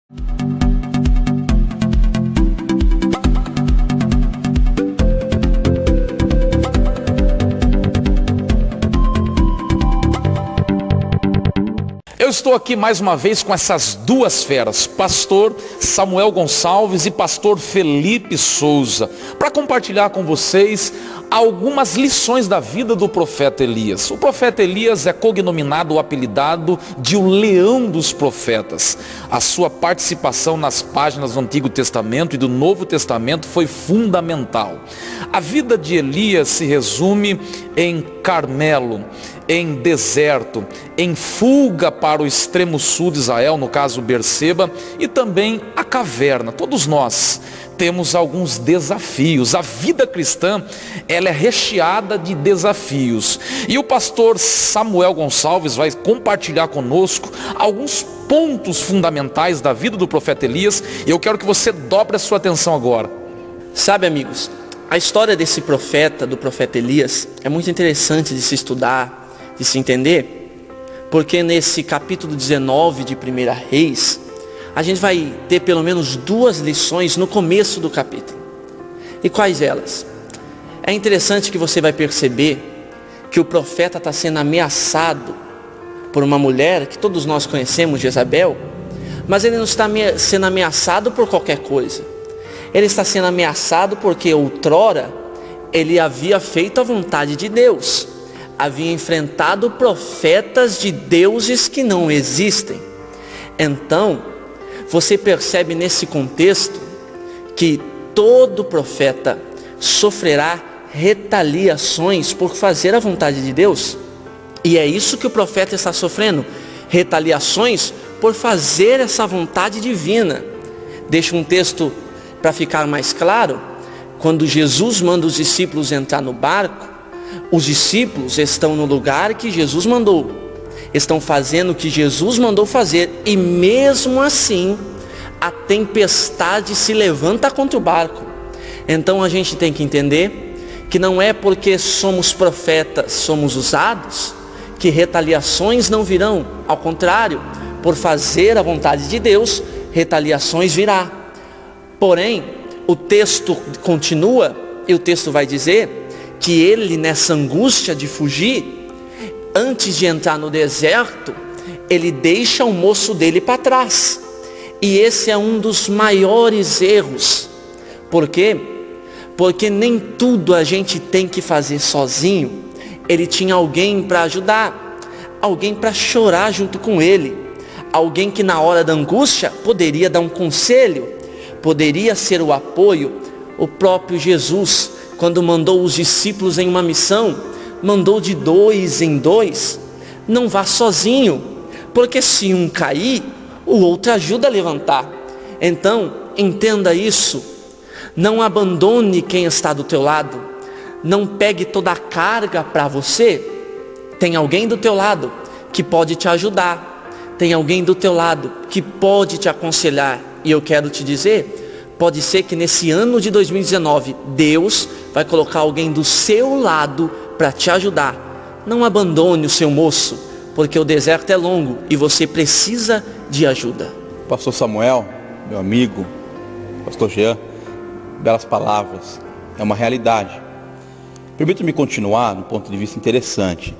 Eu estou aqui mais uma vez com essas duas feras, pastor Samuel Gonçalves e pastor Felipe Souza, para compartilhar com vocês algumas lições da vida do profeta Elias. O profeta Elias é cognominado ou apelidado de o leão dos profetas. A sua participação nas páginas do Antigo Testamento e do Novo Testamento foi fundamental. A vida de Elias se resume em Carmelo, em deserto, em fuga para o extremo sul de Israel, no caso Berseba, e também a caverna. Todos nós temos alguns desafios. A vida cristã, ela é recheada de desafios. E o pastor Samuel Gonçalves vai compartilhar conosco alguns pontos fundamentais da vida do profeta Elias. E eu quero que você dobre a sua atenção agora. Sabe, amigos, a história desse profeta, do profeta Elias, é muito interessante de se estudar, de se entender, porque nesse capítulo 19 de 1 Reis, a gente vai ter pelo menos duas lições no começo do capítulo. E quais elas? É interessante que você vai perceber que o profeta está sendo ameaçado por uma mulher que todos nós conhecemos, Jezabel, mas ele não está sendo ameaçado por qualquer coisa. Ele está sendo ameaçado porque outrora ele havia feito a vontade de Deus, havia enfrentado profetas de deuses que não existem. Então, você percebe nesse contexto que todo profeta sofrerá retaliações por fazer a vontade de Deus. E é isso que o profeta está sofrendo, retaliações por fazer essa vontade divina. Deixa um texto para ficar mais claro. Quando Jesus manda os discípulos entrar no barco, os discípulos estão no lugar que Jesus mandou, estão fazendo o que Jesus mandou fazer, e mesmo assim a tempestade se levanta contra o barco. Então a gente tem que entender que não é porque somos profetas, somos usados, que retaliações não virão. Ao contrário, por fazer a vontade de Deus, retaliações virá. Porém, o texto continua, e o texto vai dizer que ele, nessa angústia de fugir, antes de entrar no deserto, ele deixa o moço dele para trás. E esse é um dos maiores erros. Por quê? Porque nem tudo a gente tem que fazer sozinho. Ele tinha alguém para ajudar, alguém para chorar junto com ele, alguém que na hora da angústia poderia dar um conselho, poderia ser o apoio. O próprio Jesus, quando mandou os discípulos em uma missão, mandou de 2 em 2. Não vá sozinho, porque se um cair, o outro ajuda a levantar. Então, entenda isso. Não abandone quem está do teu lado. Não pegue toda a carga para você. Tem alguém do teu lado que pode te ajudar. Tem alguém do teu lado que pode te aconselhar. E eu quero te dizer, pode ser que nesse ano de 2019, Deus vai colocar alguém do seu lado para te ajudar. Não abandone o seu moço, porque o deserto é longo e você precisa de ajuda. Pastor Samuel, meu amigo, pastor Jean, belas palavras, é uma realidade. Permita-me continuar no ponto de vista interessante.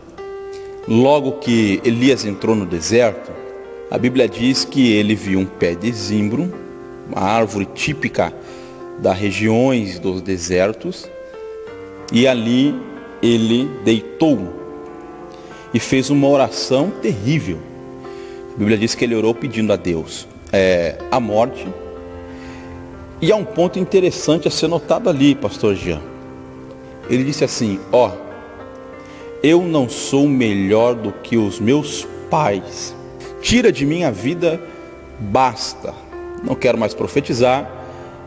Logo que Elias entrou no deserto, a Bíblia diz que ele viu um pé de zimbro, uma árvore típica das regiões dos desertos, e ali ele deitou e fez uma oração terrível. A Bíblia diz que ele orou pedindo a Deus a morte. E há um ponto interessante a ser notado ali, pastor Jean. Ele disse assim: eu não sou melhor do que os meus pais, tira de mim a vida, basta. Não quero mais profetizar,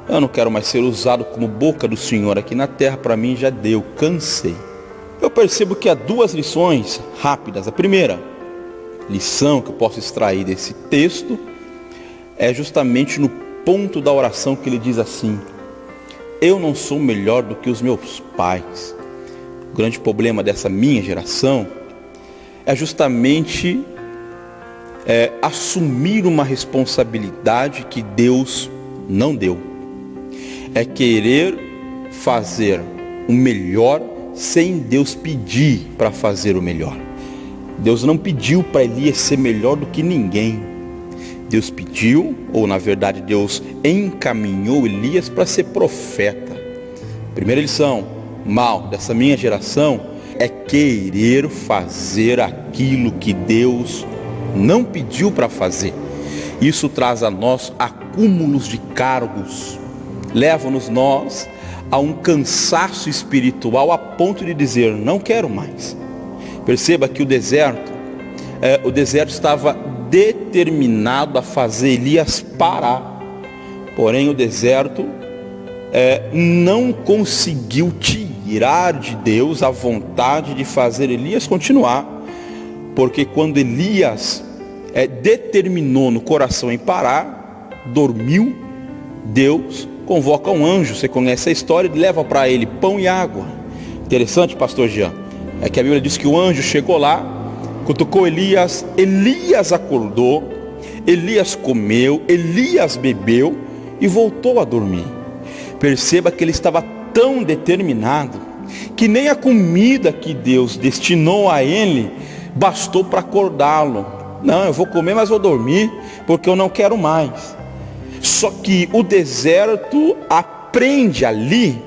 eu não quero mais ser usado como boca do Senhor aqui na terra, para mim já deu, cansei. Eu percebo que há duas lições rápidas. A primeira lição que eu posso extrair desse texto é justamente no ponto da oração que ele diz assim: eu não sou melhor do que os meus pais. O grande problema dessa minha geração é justamente assumir uma responsabilidade que Deus não deu. É querer fazer o melhor sem Deus pedir para fazer o melhor. Deus não pediu para Elias ser melhor do que ninguém. Deus pediu, ou na verdade Deus encaminhou Elias para ser profeta. Primeira lição, mal dessa minha geração, é querer fazer aquilo que Deus não pediu para fazer. Isso traz a nós acúmulos de cargos, leva-nos nós a um cansaço espiritual a ponto de dizer, não quero mais. Perceba que o deserto estava determinado a fazer Elias parar. Porém o deserto não conseguiu tirar de Deus a vontade de fazer Elias continuar. Porque quando Elias determinou no coração em parar, dormiu, Deus convoca um anjo, você conhece a história, e leva para ele pão e água. Interessante, pastor Jean, é que a Bíblia diz que o anjo chegou lá, cutucou Elias, Elias acordou, Elias comeu, Elias bebeu e voltou a dormir. Perceba que ele estava tão determinado, que nem a comida que Deus destinou a ele, bastou para acordá-lo. Não, eu vou comer, mas vou dormir, porque eu não quero mais. Só que o deserto aprende ali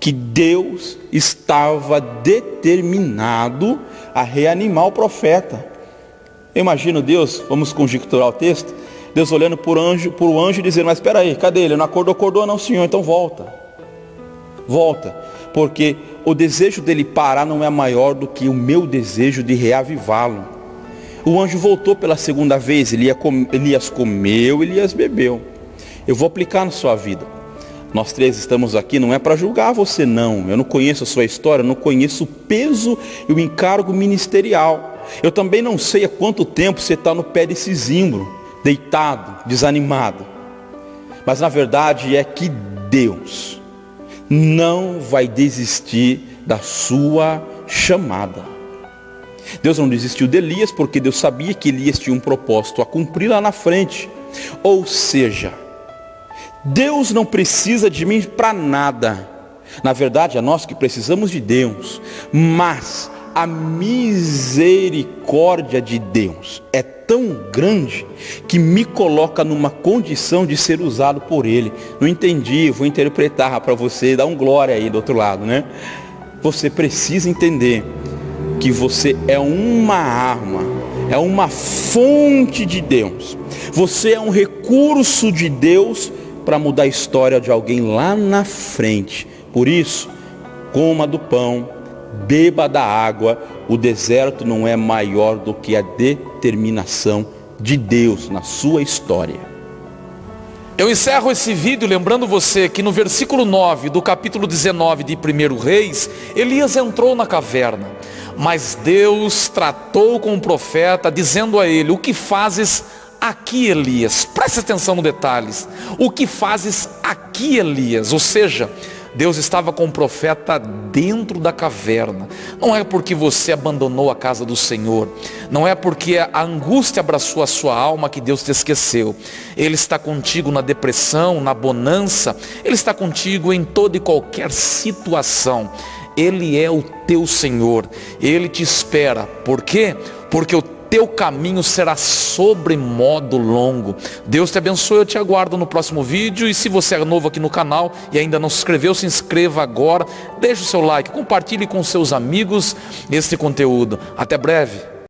que Deus estava determinado a reanimar o profeta. Eu imagino Deus, vamos conjecturar o texto, Deus olhando por o anjo e dizendo, mas espera aí, cadê ele? Não acordou não, Senhor, então volta. Volta, porque o desejo dele parar não é maior do que o meu desejo de reavivá-lo. O anjo voltou pela segunda vez, Elias comeu, Elias bebeu. Eu vou aplicar na sua vida. Nós três estamos aqui, não é para julgar você não. Eu não conheço a sua história, eu não conheço o peso e o encargo ministerial. Eu também não sei há quanto tempo você está no pé desse zimbro, deitado, desanimado. Mas na verdade é que Deus não vai desistir da sua chamada. Deus não desistiu de Elias, porque Deus sabia que Elias tinha um propósito a cumprir lá na frente. Ou seja, Deus não precisa de mim para nada. Na verdade, é nós que precisamos de Deus. Mas a misericórdia de Deus é tão grande que me coloca numa condição de ser usado por Ele. Não entendi, vou interpretar para você, dar um glória aí do outro lado, né? Você precisa entender que você é uma arma, é uma fonte de Deus. Você é um recurso de Deus para mudar a história de alguém lá na frente. Por isso, coma do pão, beba da água. O deserto não é maior do que a determinação de Deus na sua história. Eu encerro esse vídeo lembrando você que no versículo 9 do capítulo 19 de 1 Reis, Elias entrou na caverna. Mas Deus tratou com o profeta, dizendo a ele, o que fazes aqui, Elias? Preste atenção nos detalhes. O que fazes aqui, Elias? Ou seja, Deus estava com o profeta dentro da caverna. Não é porque você abandonou a casa do Senhor, não é porque a angústia abraçou a sua alma que Deus te esqueceu. Ele está contigo na depressão, na bonança, Ele está contigo em toda e qualquer situação. Ele é o teu Senhor, Ele te espera. Por quê? Porque o teu caminho será sobremodo longo. Deus te abençoe, eu te aguardo no próximo vídeo. E se você é novo aqui no canal e ainda não se inscreveu, se inscreva agora. Deixe o seu like, compartilhe com seus amigos este conteúdo. Até breve.